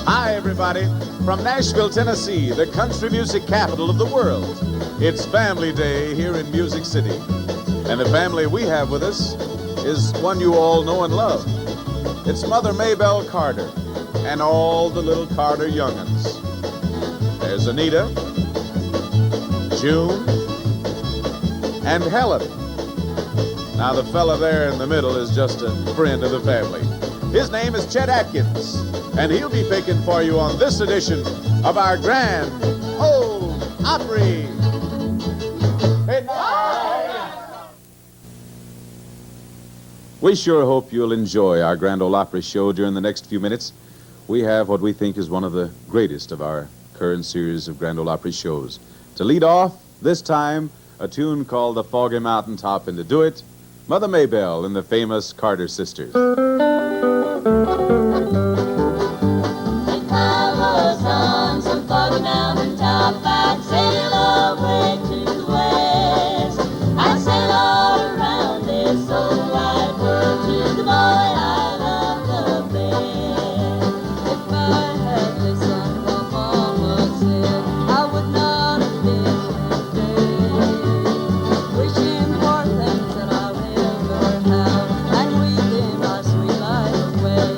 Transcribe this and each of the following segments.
Hi, everybody. From Nashville, Tennessee, the country music capital of the world. It's Family Day here in Music City. And the family we have with us is one you all know and love. It's Mother Maybelle Carter and all the little Carter young'uns. There's Anita, June, and Helen. Now, the fella there in the middle is just a friend of the family. His name is Chet Atkins, and he'll be picking for you on this edition of our Grand Ole Opry. We sure hope you'll enjoy our Grand Ole Opry show during the next few minutes. We have what we think is one of the greatest of our current series of Grand Ole Opry shows. To lead off, this time, a tune called The Foggy Mountain Top, and to do it, Mother Maybelle and the famous Carter sisters. If I was on some foggy mountain top, I'd sail away to the west. I'd sail all around this old wide world to the boy I love the best. If I had listened what Mama said, I would not have been here today, wishing for things that I'll never have, and weeping my sweet life away.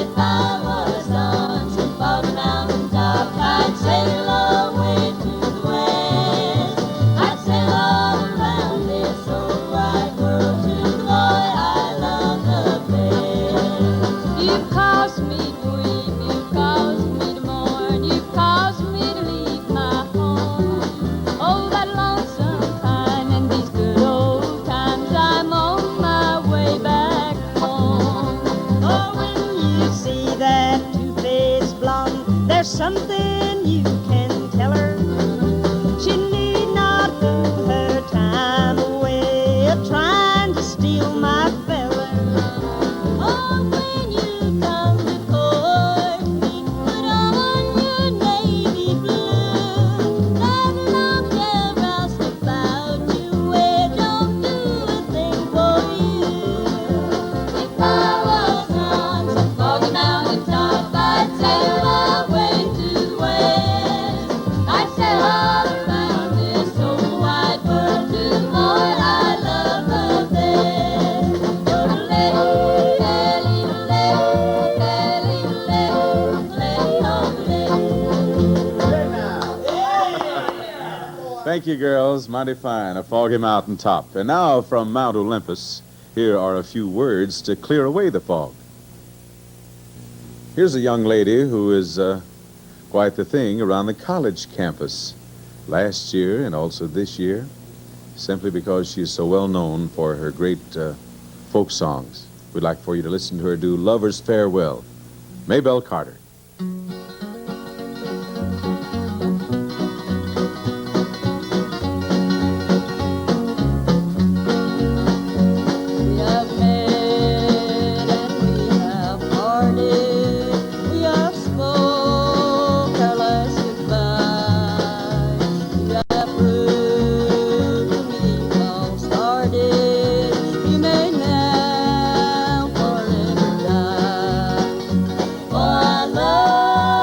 If I was on some foggy mountain top, I'd sail away to the west. I'd sail all around this old wide world to the boy I love the best. You've caused me to weep, you've caused me to mourn, you've caused me to leave my home. Oh, that lonesome time and these good old times, I'm on my way back home. Oh, when you see that two-faced blonde, there's something you can tell her. She need not fool her time away trying to steal my feller. Oh, when you come to court me, put on your navy blue. That long hair roused about you, it don't do a thing for you. If I was on some foggy mountain top, I'd sail away to the west. I'd sail all around this old wide world to the boy I love the best. Thank you, girls. Mighty fine. A foggy mountain top. And now, from Mount Olympus, here are a few words to clear away the fog. Here's a young lady who is quite the thing around the college campus last year and also this year, simply because she's so well known for her great folk songs. We'd like for you to listen to her do Lover's Farewell. Maybelle Carter. We have met and we have parted. We have spoke our last goodbye. You have proved to me long started. You may now forever die. For I love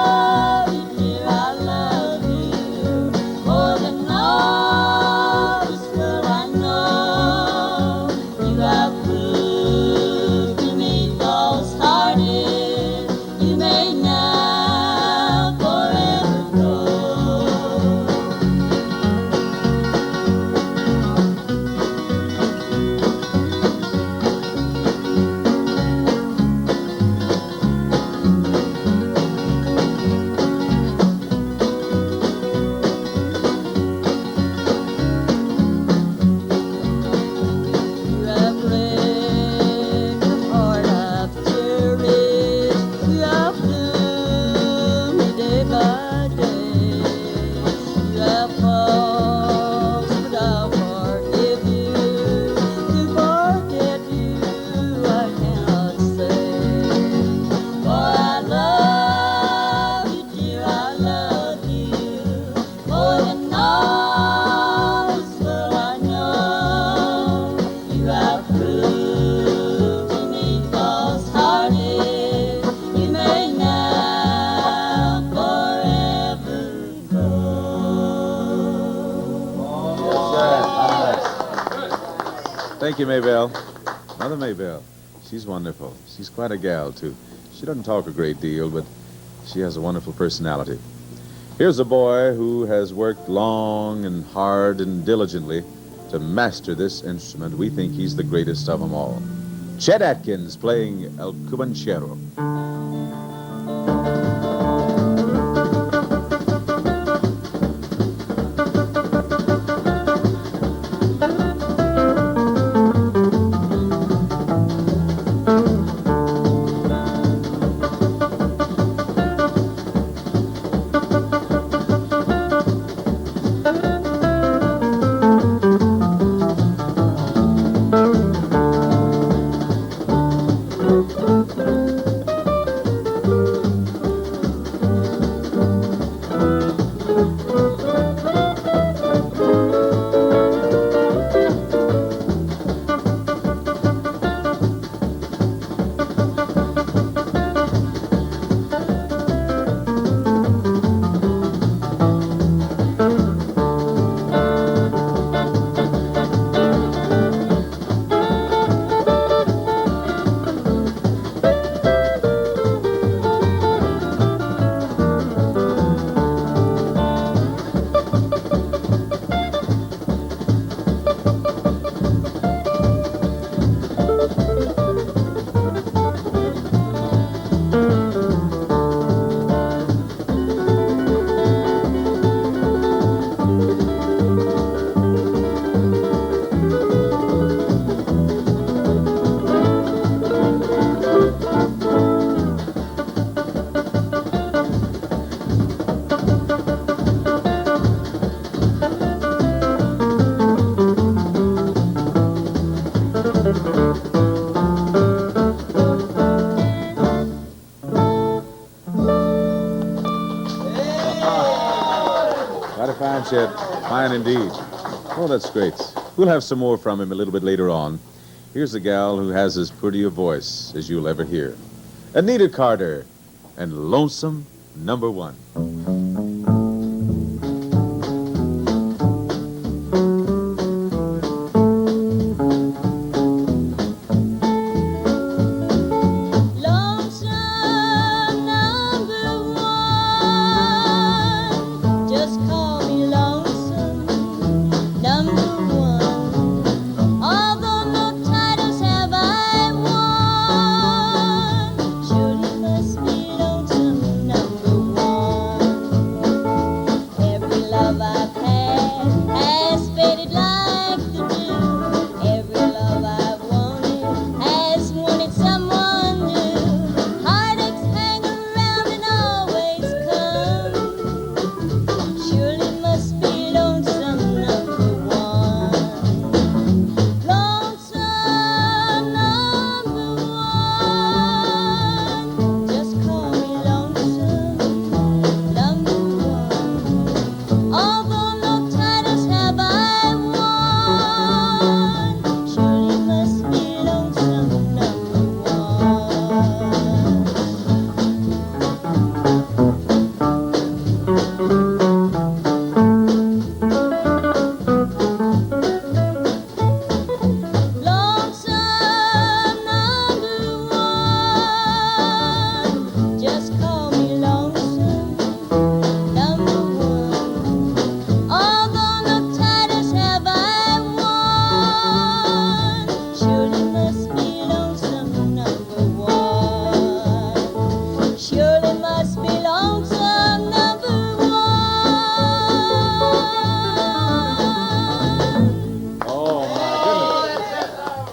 Thank you, Maybelle. Mother Maybelle. She's wonderful. She's quite a gal, too. She doesn't talk a great deal, but she has a wonderful personality. Here's a boy who has worked long and hard and diligently to master this instrument. We think he's the greatest of them all. Chet Atkins playing El Cubanchero. Fine, Chet. Fine indeed. Oh, that's great. We'll have some more from him a little bit later on. Here's a gal who has as pretty a voice as you'll ever hear. Anita Carter and Lonesome Number One.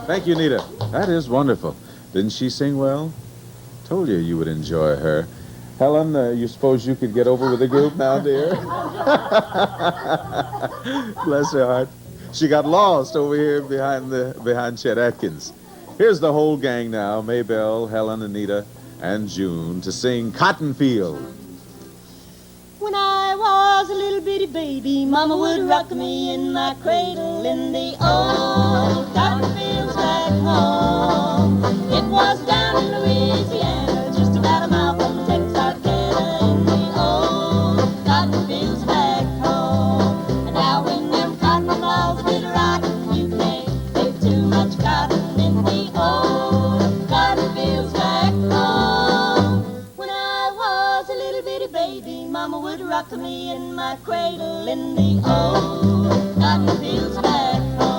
Thank you, Anita. That is wonderful. Didn't she sing well? Told you would enjoy her. Helen, you suppose you could get over with the group now, dear? Bless her heart. She got lost over here behind Chet Atkins. Here's the whole gang now, Maybelle, Helen, Anita, and June, to sing Cotton Field. When I was a little bitty baby, Mama would rock me in my cradle in the old cotton fields back home. It was down in Louisiana, just about a mile from Texarkana, in the old cotton fields back home. And now when them cotton laws did rock, you can't take too much bitty baby, Mama would rock me in my cradle in the old cotton fields back home.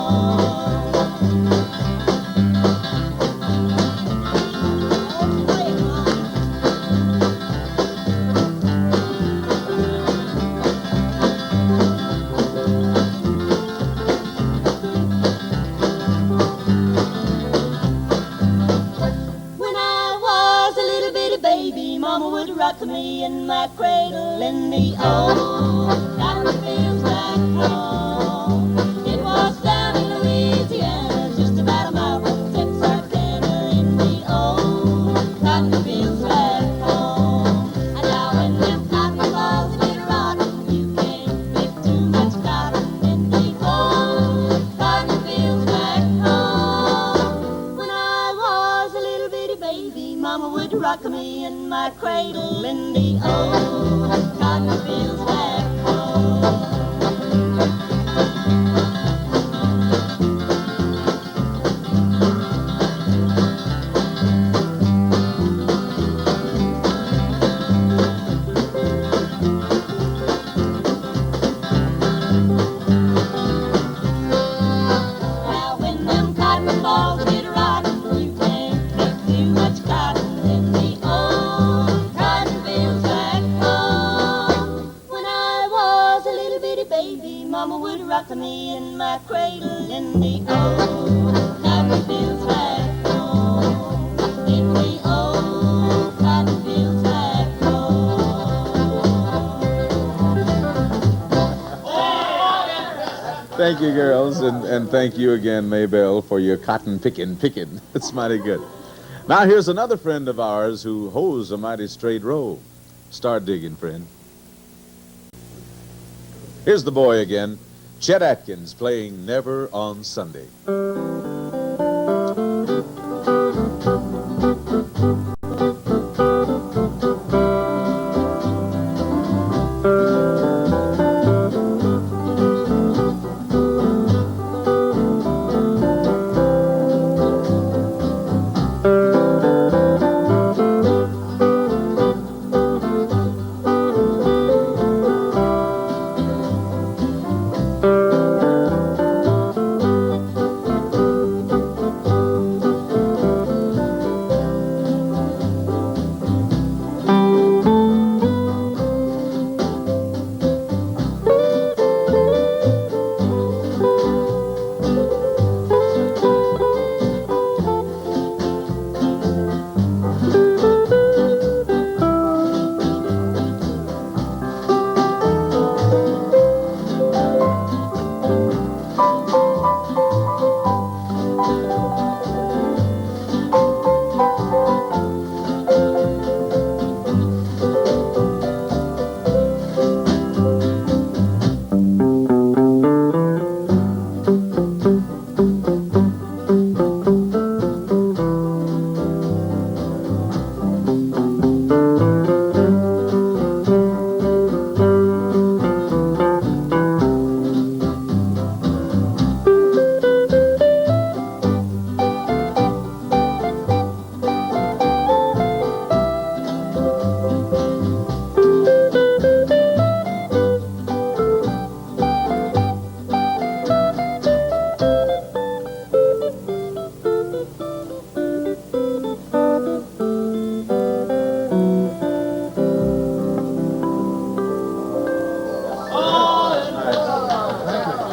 Mama would rock me in my cradle in the old cotton fields back home. It was down in Louisiana, just about a mile from Texarkana, in the old cotton fields back home. And now when them cotton balls get rotten, you can't pick too much cotton in the old cotton fields back home. When I was a little bitty baby, Mama would rock me in my cradle in the old cotton fields back home. Now when them cotton balls get rotten, you can't pick too much cotton in the old cotton fields back home. When I was a little bitty baby, Mama would rock me in my cradle in the old cotton fields back home. In the old cotton fields back home. Thank you, girls, and thank you again, Maybelle, for your cotton picking. It's mighty good. Now here's another friend of ours who hoes a mighty straight row. Start digging, friend. Here's the boy again, Chet Atkins, playing Never on Sunday.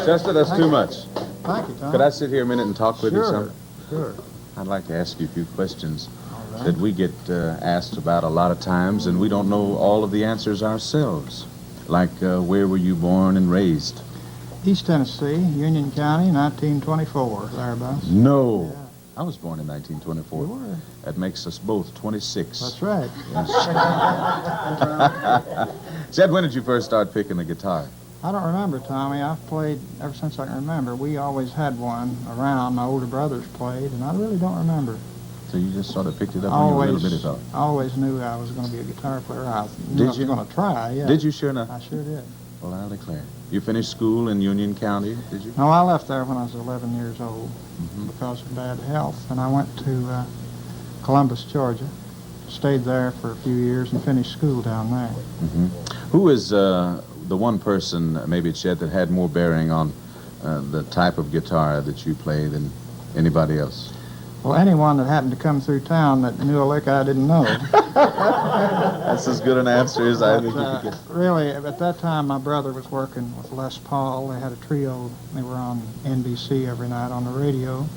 Chester, that's too much. Thank you, Tom. Could I sit here a minute and talk with you Sure, some? sure. I'd like to ask you a few questions All right. that we get asked about a lot of times, and we don't know all of the answers ourselves. Like, where were you born and raised? East Tennessee, Union County, 1924, thereabouts. No. Yeah. I was born in 1924. You were. That makes us both 26. That's right. Chet, when did you first start picking the guitar? I don't remember, Tommy. I've played ever since I can remember. We always had one around. My older brothers played, and I really don't remember. So you just sort of picked it up when you were a little bitty fellow? I always knew I was going to be a guitar player. I knew I was going to try, yeah. Did you, sure enough? I sure did. Well, I'll declare. You finished school in Union County, did you? No, I left there when I was 11 years old because of bad health, and I went to Columbus, Georgia, stayed there for a few years and finished school down there. Who is the one person, maybe Chet, that had more bearing on the type of guitar that you play than anybody else? Well, anyone that happened to come through town that knew a lick I didn't know. That's as good an answer as I think you could get. Really, at that time, my brother was working with Les Paul. They had a trio. They were on NBC every night on the radio.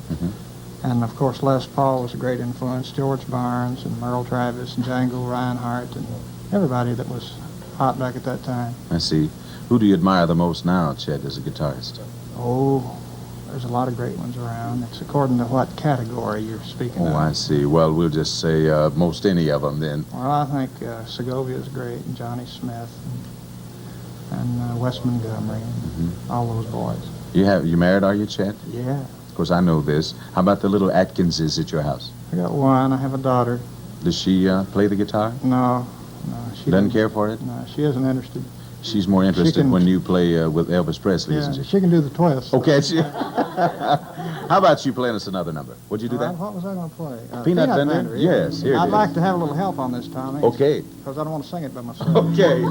And, of course, Les Paul was a great influence. George Barnes and Merle Travis and Django Reinhardt and everybody that was hot back at that time. I see. Who do you admire the most now, Chet, as a guitarist? Oh, there's a lot of great ones around. It's according to what category you're speaking of. Oh, I see. Well, we'll just say most any of them then. Well, I think Segovia's great, and Johnny Smith, and Wes Montgomery, and all those boys. You married, are you, Chet? Yeah. Of course, I know this. How about the little Atkinses at your house? I got one. I have a daughter. Does she play the guitar? No, she Doesn't care for it? No, she isn't interested. She's more interested can- when you play with Elvis Presley, Yeah, isn't she? she can do the twist. Okay, she... How about you playing us another number? Would you do that? What was I going to play? Peanut Vendor? yeah. Yes, here it I'd is. like to have a little help on this, Tommy. Okay. Because I don't want to sing it by myself. Okay.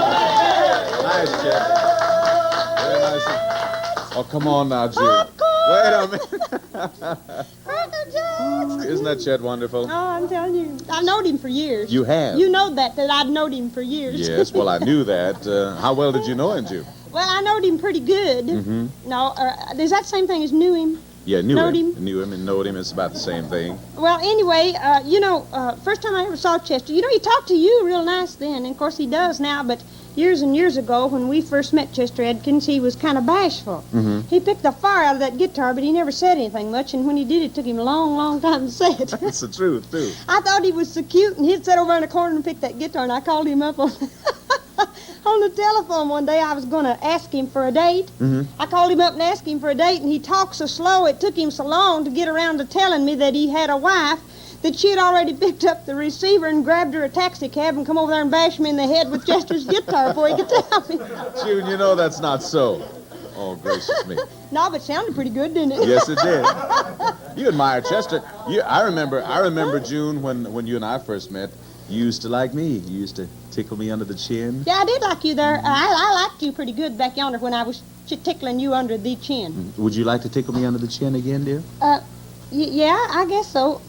Nice, Chet. Very nice. Oh, come on now, June. Wait a minute. Isn't that Chet wonderful? Oh, I'm telling you. I've known him for years. You have? You know that I've known him for years. Yes, well, I knew that. How well did you know him, June? Well, I knowed him pretty good. No, is that the same thing as knew him? Yeah, knew Knowed him. him? Knew him and knowed him. It's about the same thing. Well, anyway, first time I ever saw Chester, he talked to you real nice then, and of course he does now, but years and years ago when we first met Chester Atkins, he was kind of bashful. He picked the fire out of that guitar, but he never said anything much, and when he did, it took him a long, long time to say it. That's the truth, too. I thought he was so cute, and he'd sit over in the corner and pick that guitar, and I called him up on... on the telephone one day. I was going to ask him for a date. I called him up and asked him for a date, and he talked so slow, it took him so long to get around to telling me that he had a wife, that she had already picked up the receiver and grabbed her a taxi cab and come over there and bash me in the head with Chester's guitar before he could tell me. June, you know that's not so. Oh, gracious me. No, but it sounded pretty good, didn't it? Yes, it did. You admire Chester. I remember, June, when you and I first met, you used to like me. You used to tickle me under the chin. Yeah, I did like you there. I liked you pretty good back yonder when I was tickling you under the chin. Would you like to tickle me under the chin again, dear? Yeah, I guess so.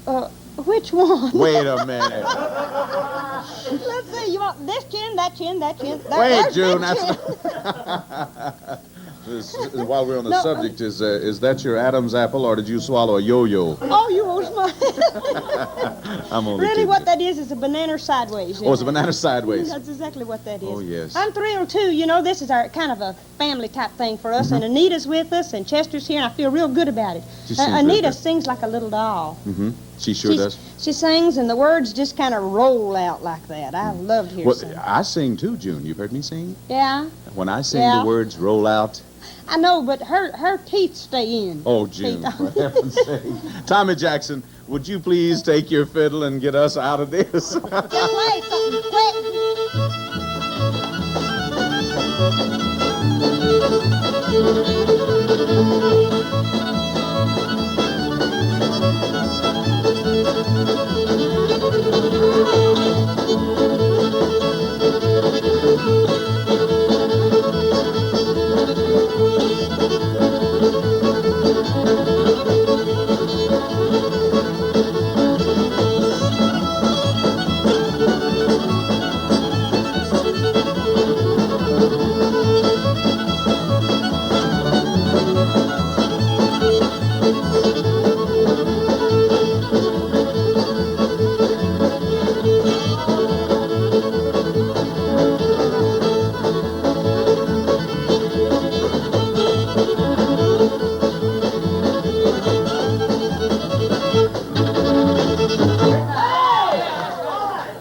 Which one? Wait a minute. Let's see. You want this chin, that chin, that chin. Wait, There's June. this chin. While we're on the No, subject, is that your Adam's apple, or did you swallow a yo-yo? Oh, you old smart. I'm only Really, kidding. what that is a banana sideways. Oh, it's a banana sideways. That's exactly what that is. Oh, yes. I'm thrilled, too. You know, this is our kind of a family type thing for us, and Anita's with us, and Chester's here, and I feel real good about it. She sings real Anita good. sings like a little doll. Mm-hmm. She sure does. She sings, and the words just kind of roll out like that. I love to hear her Well, sing. I sing too, June. You've heard me sing? Yeah, When I sing, Yeah. the words roll out. I know, but her teeth stay in. Oh, June, for heaven's sake. Tommy Jackson, would you please take your fiddle and get us out of this? Just wait, wait.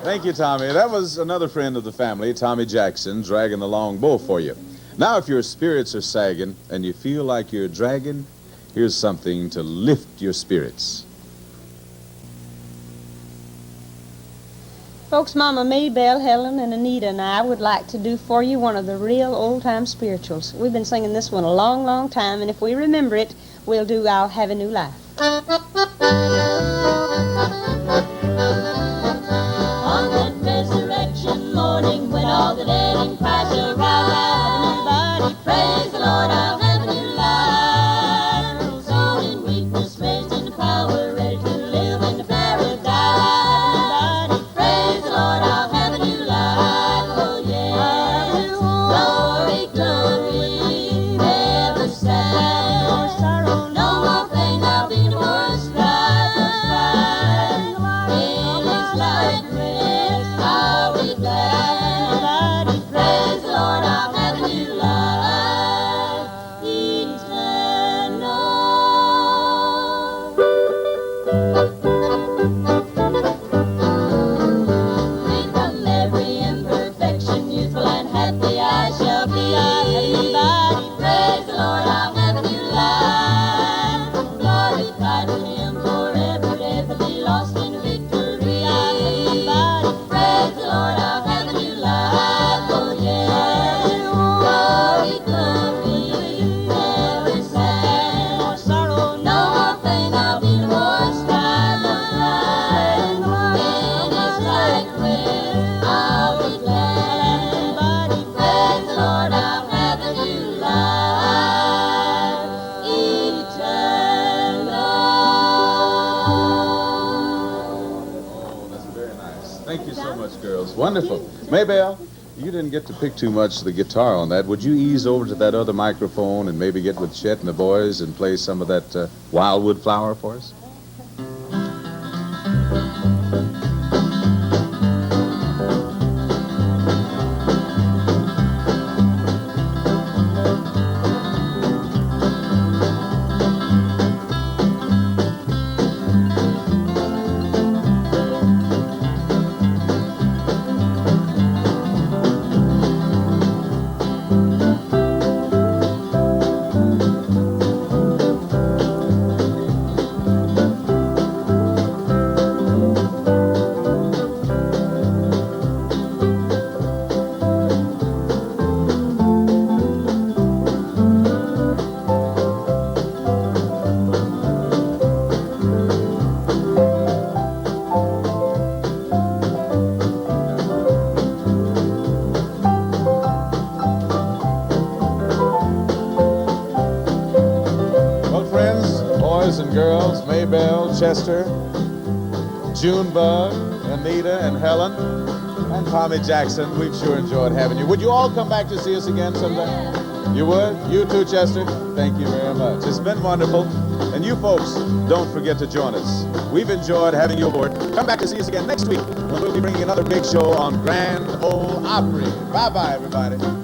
Thank you, Tommy. That was another friend of the family, Tommy Jackson, dragging the long bow for you. Now, if your spirits are sagging and you feel like you're dragging, here's something to lift your spirits. Folks, Mama Maybelle, Helen, and Anita and I would like to do for you one of the real old-time spirituals. We've been singing this one a long, long time, and if we remember it, we'll do I'll Have a New Life. On that resurrection morning when all the dead in Christ shall rise, everybody praise the Lord, I'll have a new life. Sown in weakness, raised in power, ready to live in the paradise. Everybody praise the Lord, I'll have a new life. Oh yes, glory, glory, never sad. No more pain, I'll be no more strife, no strife. In His likeness, I'll be glad. Praise the Lord, I'll have a new life, eternal. Free from every imperfection, youthful and happy I shall be. Everybody, praise the Lord, I'll have a new life. Glorified with Him forever, ever be lost in victory. Everybody, praise the Lord, I'll have a new life. Oh yes, glory, glory, never sad. No more pain, I'll be no more strife, no strife. In His likeness, I'll be glad. Praise the Lord, I'll have a new life, eternal. Oh, that's very nice. Thank you so much, girls. Wonderful. Maybelle, you didn't get to pick too much of the guitar on that. Would you ease over to that other microphone and maybe get with Chet and the boys and play some of that Wildwood Flower for us? Well, friends, boys and girls, Maybelle, Chester, Junebug, Anita, and Helen, and Tommy Jackson. We've sure enjoyed having you. Would you all come back to see us again someday? You would? You too, Chester? Thank you very much. It's been wonderful. And you folks, don't forget to join us. We've enjoyed having you aboard. Come back to see us again next week when we'll be bringing another big show on Grand Ole Opry. Bye-bye, everybody.